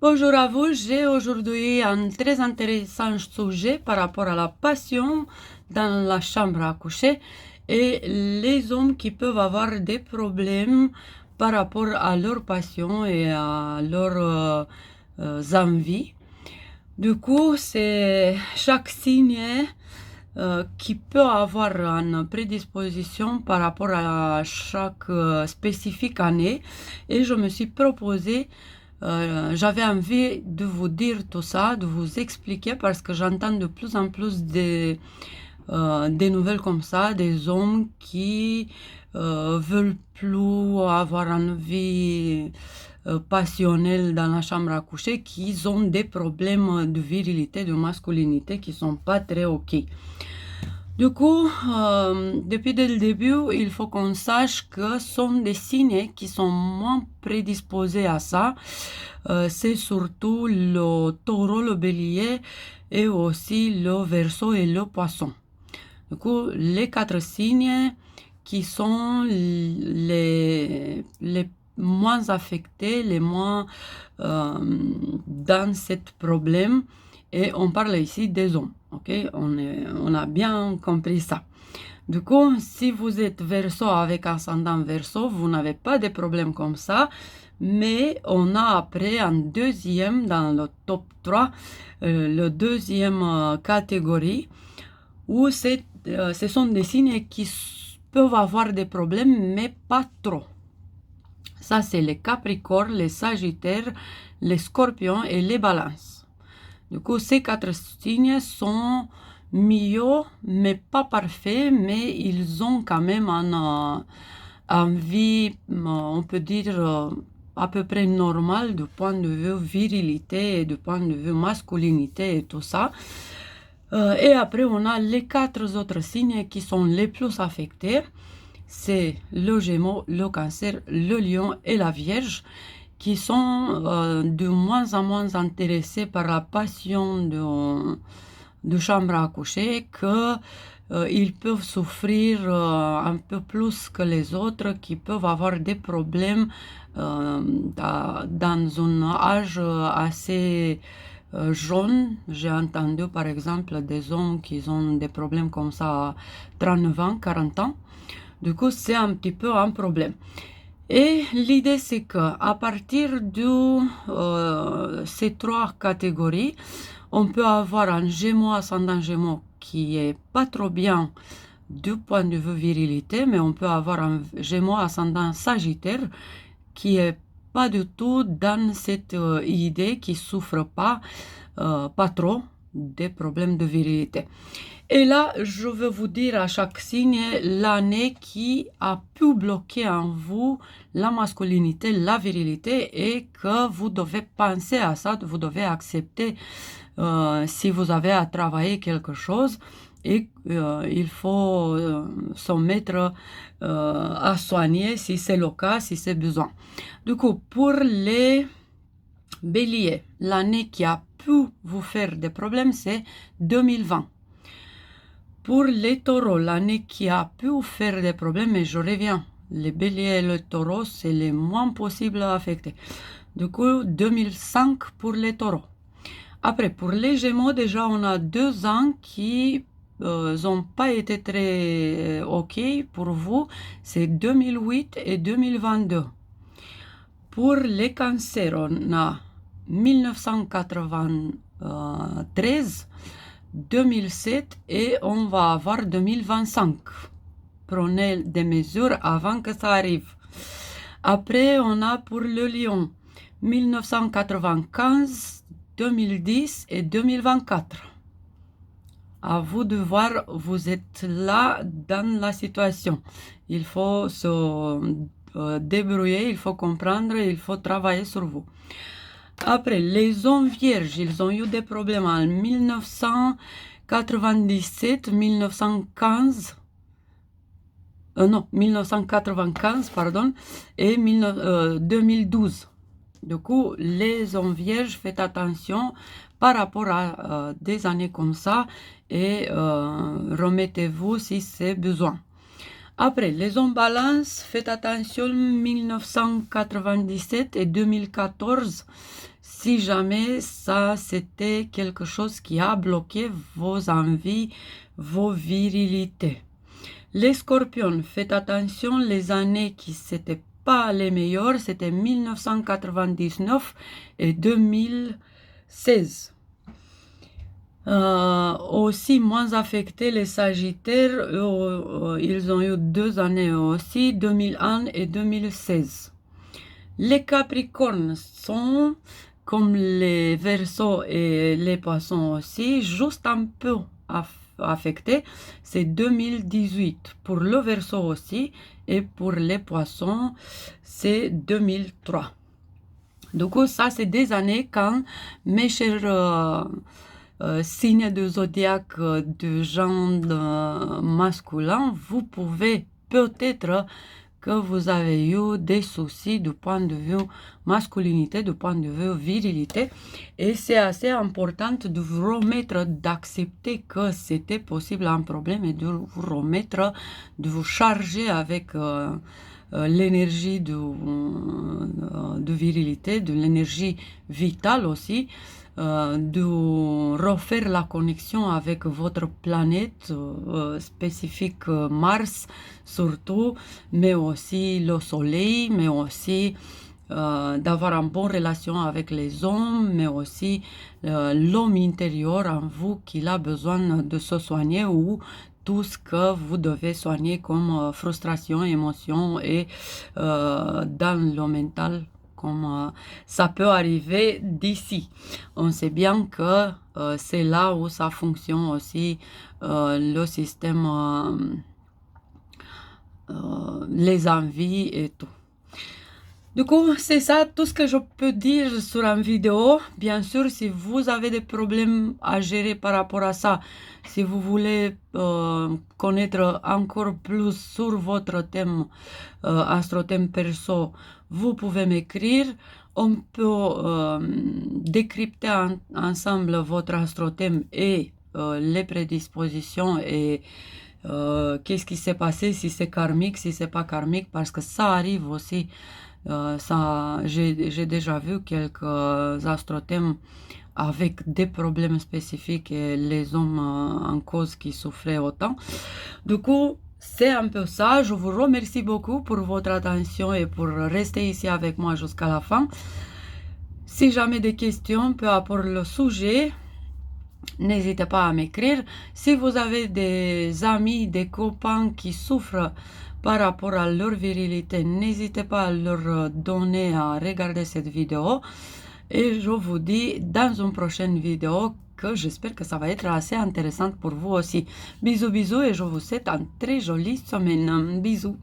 Bonjour à vous, j'ai aujourd'hui un très intéressant sujet par rapport à la passion dans la chambre à coucher et les hommes qui peuvent avoir des problèmes par rapport à leur passion et à leurs envies. Du coup, c'est chaque signe qui peut avoir une prédisposition par rapport à chaque spécifique année et je me suis proposé j'avais envie de vous dire tout ça, de vous expliquer parce que j'entends de plus en plus des nouvelles comme ça, des hommes qui veulent plus avoir une vie passionnelle dans la chambre à coucher, qui ont des problèmes de virilité, de masculinité qui sont pas très ok. Du coup, depuis dès le début, il faut qu'on sache que ce sont des signes qui sont moins prédisposés à ça. C'est surtout le taureau, le bélier et aussi le verseau et le poisson. Du coup, les quatre signes qui sont les moins affectés, les moins dans ce problème. Et on parle ici des hommes. Ok, on a bien compris ça. Du coup, si vous êtes verseau avec ascendant verseau, vous n'avez pas de problème comme ça. Mais on a après un deuxième, dans le top 3, le deuxième catégorie, où ce sont des signes qui peuvent avoir des problèmes, mais pas trop. Ça, c'est les Capricornes, les Sagittaires, les Scorpions et les Balances. Du coup, ces quatre signes sont mieux, mais pas parfaits, mais ils ont quand même une vie, on peut dire, à peu près normale du point de vue virilité et du point de vue masculinité et tout ça. Et après, on a les quatre autres signes qui sont les plus affectés. C'est le Gémeaux, le Cancer, le Lion et la Vierge qui sont de moins en moins intéressés par la passion de chambre à coucher, qu'ils peuvent souffrir un peu plus que les autres, qui peuvent avoir des problèmes dans un âge assez jeune. J'ai entendu par exemple des hommes qui ont des problèmes comme ça à 39 ans, 40 ans. Du coup, c'est un petit peu un problème. Et l'idée, c'est qu'à partir de ces trois catégories, on peut avoir un Gémeaux, ascendant Gémeaux qui est pas trop bien du point de vue virilité, mais on peut avoir un Gémeaux, ascendant Sagittaire qui est pas du tout dans cette idée, qui souffre pas trop des problèmes de virilité. Et là, je veux vous dire à chaque signe l'année qui a pu bloquer en vous la masculinité, la virilité et que vous devez penser à ça, vous devez accepter si vous avez à travailler quelque chose et il faut se mettre à soigner si c'est le cas, si c'est besoin. Du coup, pour les béliers, l'année qui a pu vous faire des problèmes, c'est 2020. Pour les taureaux, l'année qui a pu faire des problèmes, mais je reviens, les béliers et le taureau, c'est le moins possible à affecter. Du coup, 2005 pour les taureaux. Après, pour les gémeaux, déjà, on a 2 ans qui n'ont pas été très OK pour vous. C'est 2008 et 2022. Pour les cancers, on a 1993, 2007 et on va avoir 2025. Prenez des mesures avant que ça arrive. Après, on a pour le lion 1995, 2010 et 2024. À vous de voir, vous êtes là dans la situation. Il faut se débrouiller, il faut comprendre, il faut travailler sur vous. Après, les hommes vierges, ils ont eu des problèmes en 1997, 1915, 1995, pardon, et 2012. Du coup, les hommes vierges, faites attention par rapport à des années comme ça et remettez-vous si c'est besoin. Après, les hommes balance, faites attention, 1997 et 2014, si jamais ça c'était quelque chose qui a bloqué vos envies, vos virilités. Les scorpions, faites attention, les années qui n'étaient pas les meilleures, c'était 1999 et 2016. Aussi moins affectés les Sagittaires, ils ont eu 2 années aussi, 2001 et 2016. Les Capricornes sont, comme les Verseaux et les Poissons aussi, juste un peu affectés, c'est 2018. Pour le Verseau aussi, et pour les Poissons, c'est 2003. Du coup, ça, c'est des années quand mes chers signes de zodiaque de genre masculin, vous pouvez peut-être que vous avez eu des soucis du point de vue masculinité, du point de vue virilité. Et c'est assez important de vous remettre, d'accepter que c'était possible un problème et de vous remettre, de vous charger avec l'énergie de virilité, de l'énergie vitale aussi, de refaire la connexion avec votre planète spécifique Mars surtout, mais aussi le Soleil, mais aussi d'avoir une bonne relation avec les hommes, mais aussi l'homme intérieur en vous qui a besoin de se soigner ou tout ce que vous devez soigner comme frustration, émotion et dans le mental, comme ça peut arriver d'ici. On sait bien que c'est là où ça fonctionne aussi le système, les envies et tout. Du coup, c'est ça tout ce que je peux dire sur une vidéo. Bien sûr, si vous avez des problèmes à gérer par rapport à ça, si vous voulez connaître encore plus sur votre thème, astrothème perso, vous pouvez m'écrire. On peut décrypter ensemble votre astrothème et les prédispositions et qu'est-ce qui s'est passé, si c'est karmique, si c'est pas karmique, parce que ça arrive aussi. J'ai déjà vu quelques astrothèmes avec des problèmes spécifiques et les hommes en cause qui souffraient autant. Du coup, c'est un peu ça. Je vous remercie beaucoup pour votre attention et pour rester ici avec moi jusqu'à la fin. Si jamais des questions, peu importe le sujet, n'hésitez pas à m'écrire. Si vous avez des amis, des copains qui souffrent par rapport à leur virilité, n'hésitez pas à leur donner à regarder cette vidéo. Et je vous dis dans une prochaine vidéo que j'espère que ça va être assez intéressante pour vous aussi. Bisous, bisous et je vous souhaite une très jolie semaine. Bisous.